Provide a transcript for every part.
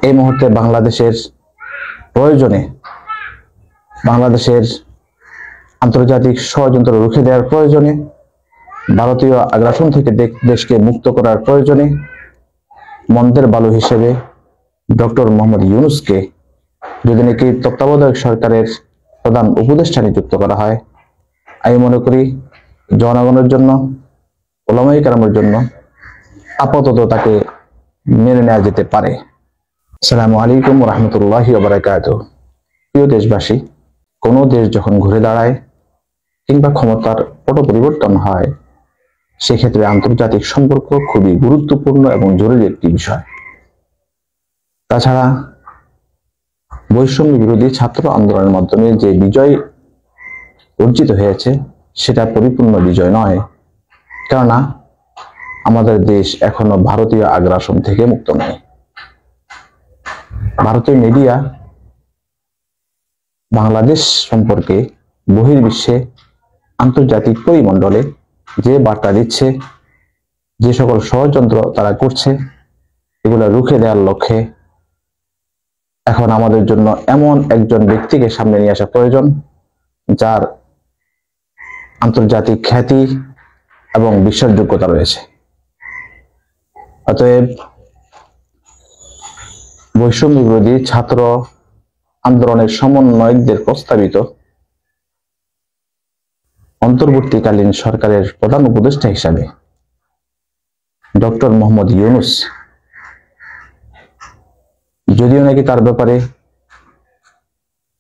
এই মুহূর্তে বাংলাদেশের প্রয়োজনে, বাংলাদেশের আন্তর্জাতিক ষড়যন্ত্র রুখে দেওয়ার প্রয়োজনে, ভারতীয় আগ্রাসন থেকে দেশকে মুক্ত করার প্রয়োজনে মন্দের বালু হিসেবে ডক্টর মোহাম্মদ ইউনূসকে যদি নাকি তত্ত্বাবধায়ক সরকারের প্রধান উপদেষ্টা নিযুক্ত করা হয়, আমি মনে করি জনগণের জন্য, উলামায়ে কেরামের জন্য আপাতত তাকে মেনে নেওয়া যেতে পারে। আসসালামু আলাইকুম ওয়া রাহমাতুল্লাহি ওয়া বারাকাতুহু। প্রিয় দেশবাসী, কোনো দেশ যখন ঘুরে দাঁড়ায় কিংবা ক্ষমতার পট পরিবর্তন হয়, সেক্ষেত্রে আন্তর্জাতিক সম্পর্ক খুবই গুরুত্বপূর্ণ এবং জরুরি একটি বিষয়। তাছাড়া বৈষম্য বিরোধী ছাত্র আন্দোলনের মাধ্যমে যে বিজয় অর্জিত হয়েছে সেটা পরিপূর্ণ বিজয় নয়, কেননা আমাদের দেশ এখনো ভারতীয় আগ্রাসন থেকে মুক্ত নয়। ভারতীয় মিডিয়া বাংলাদেশ সম্পর্কে বহির্বিশ্বে, আন্তর্জাতিক পরিমণ্ডলে যে বার্তা দিচ্ছে, যে সকল ষড়যন্ত্র তারা করছে, এগুলো রুখে দেওয়ার লক্ষ্যে এখন আমাদের জন্য এমন একজন ব্যক্তিকে সামনে নিয়ে আসা প্রয়োজন, যার আন্তর্জাতিক খ্যাতি এবং বিশ্বাসযোগ্যতা রয়েছে। অতএব বৈষম্য বিরোধী ছাত্র আন্দোলনের সমন্বয়কদের প্রস্তাবিত অন্তর্বর্তীকালীন সরকারের প্রধান উপদেষ্টা হিসাবে ডক্টর মোহাম্মদ ইউনূস, যদিও নাকি তার ব্যাপারে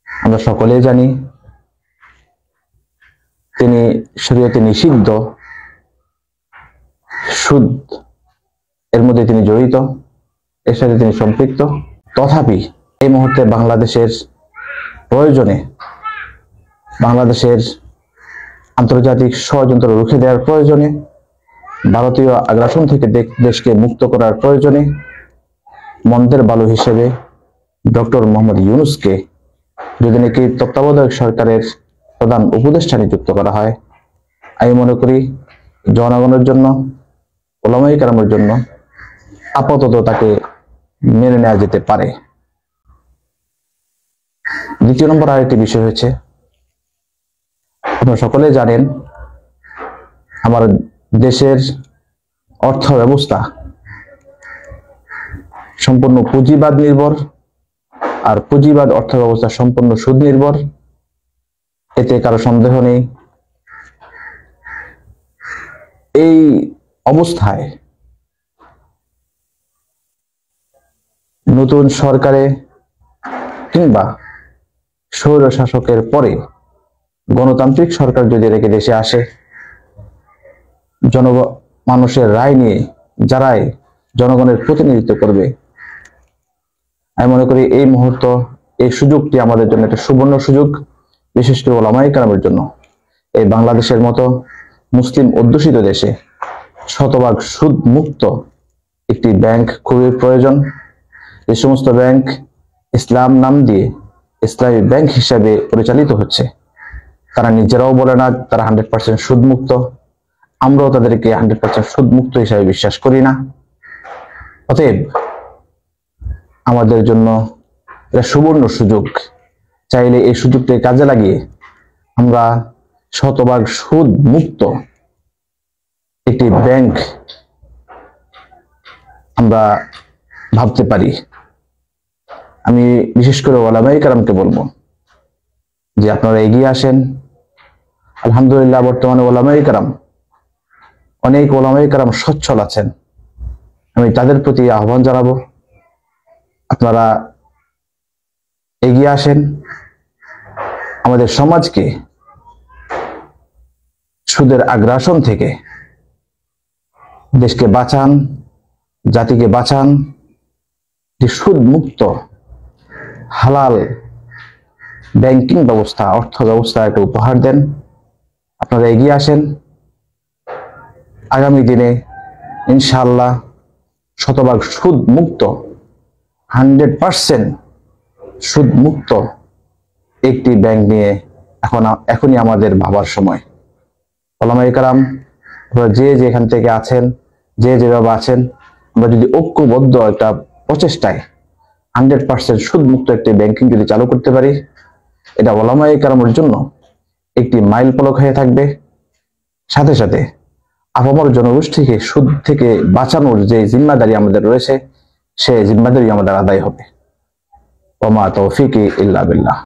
আমরা সকলেই জানি তিনি শরীয়তে নিষিদ্ধ সুদ এর মধ্যে তিনি জড়িত, এর সাথে তিনি সম্পৃক্ত, তথাপি এই মুহূর্তে বাংলাদেশের প্রয়োজনে, বাংলাদেশের আন্তর্জাতিক ষড়যন্ত্র রুখে দেওয়ার প্রয়োজনে, ভারতীয় আগ্রাসন থেকে দেশকে মুক্ত করার প্রয়োজনে মন্দের বালু হিসেবে ডক্টর মোহাম্মদ ইউনূসকে যদি নাকি তত্ত্বাবধায়ক সরকারের প্রধান উপদেষ্টা নিযুক্ত করা হয়, আমি মনে করি জনগণের জন্য, উলামায়ে কেরামের জন্য আপাতত তাকে মেনে নেওয়া যেতে পারে। দ্বিতীয় নম্বর আরেকটি বিষয় হচ্ছে, আপনারা সকলে জানেন আমার দেশের অর্থ ব্যবস্থা সম্পূর্ণ পুঁজিবাদ নির্ভর, আর পুঁজিবাদ অর্থ ব্যবস্থা সম্পূর্ণ সুদ নির্ভর, এতে কারো সন্দেহ নেই। এই অবস্থায় নতুন সরকারে কিংবা স্বৈর শাসকের পরে গণতান্ত্রিক সরকার যদি রেখে দেশে আসে, মানুষের রায় নিয়ে যারাই জনগণের প্রতিনিধিত্ব করবে, আমি মনে করি এই মুহূর্ত, এই সুযোগটি আমাদের জন্য একটা সুবর্ণ সুযোগ, বিশেষ করে উলামায়ে কেরামের জন্য। এই বাংলাদেশের মতো মুসলিম অধ্যুষিত দেশে শতভাগ সুদ মুক্ত একটি ব্যাংক খুবই প্রয়োজন। যে সমস্ত ব্যাংক ইসলাম নাম দিয়ে ইসলামী ব্যাংক হিসাবে পরিচালিত হচ্ছে, তারা নিজেরাও বলে না তারা 100% সুদ মুক্ত, আমরাও তাদেরকে 100% সুদ মুক্ত হিসাবে বিশ্বাস করি না। অতএব আমাদের জন্য এটা সুবর্ণ সুযোগ, চাইলে এই সুযোগটাকে কাজে লাগিয়ে আমরা শতভাগ সুদ মুক্ত একটি ব্যাংক আমরা ভাবতে পারি। আমি বিশেষ করে উলামায়ে কেরামকে বলবো যে আপনারা এগিয়ে আসেন। আলহামদুলিল্লাহ, বর্তমানে অনেক উলামায়ে কেরাম সচ্ছল আছেন। আমি তাদের প্রতি আহ্বান জানাবো, আপনারা এগিয়ে আসেন, আমাদের সমাজকে সুদের আগ্রাসন থেকে দেশকে বাঁচান, জাতিকে বাঁচান, যে সুদ মুক্ত হালাল ব্যাংকিং ব্যবস্থা, অর্থ ব্যবস্থা একটা উপহার দেন। আপনারা এগিয়ে আসেন। আগামী দিনে ইনশাআল্লাহ শতভাগ সুদ মুক্ত, 100% সুদ মুক্ত একটি ব্যাংক নিয়ে এখনই আমাদের ভাবার সময়। উলামায়ে কেরাম যে যেখান থেকে আছেন, যে যেভাবে আছেন, আমরা যদি ঐক্যবদ্ধ একটা প্রচেষ্টায় 100% সুদ মুক্ত একটি ব্যাংকিং যদি চালু করতে পারি, এটা ওলামায়ে কেরামের জন্য একটি মাইল ফলক হয়ে থাকবে। সাথে সাথে আপামর জনগোষ্ঠীকে সুদ থেকে বাঁচানোর যে জিম্মাদারি আমাদের রয়েছে, সে জিম্মাদারি আমাদের আদায় হবে। ওমা তৌফিকি ইল্লা বিল্লাহ।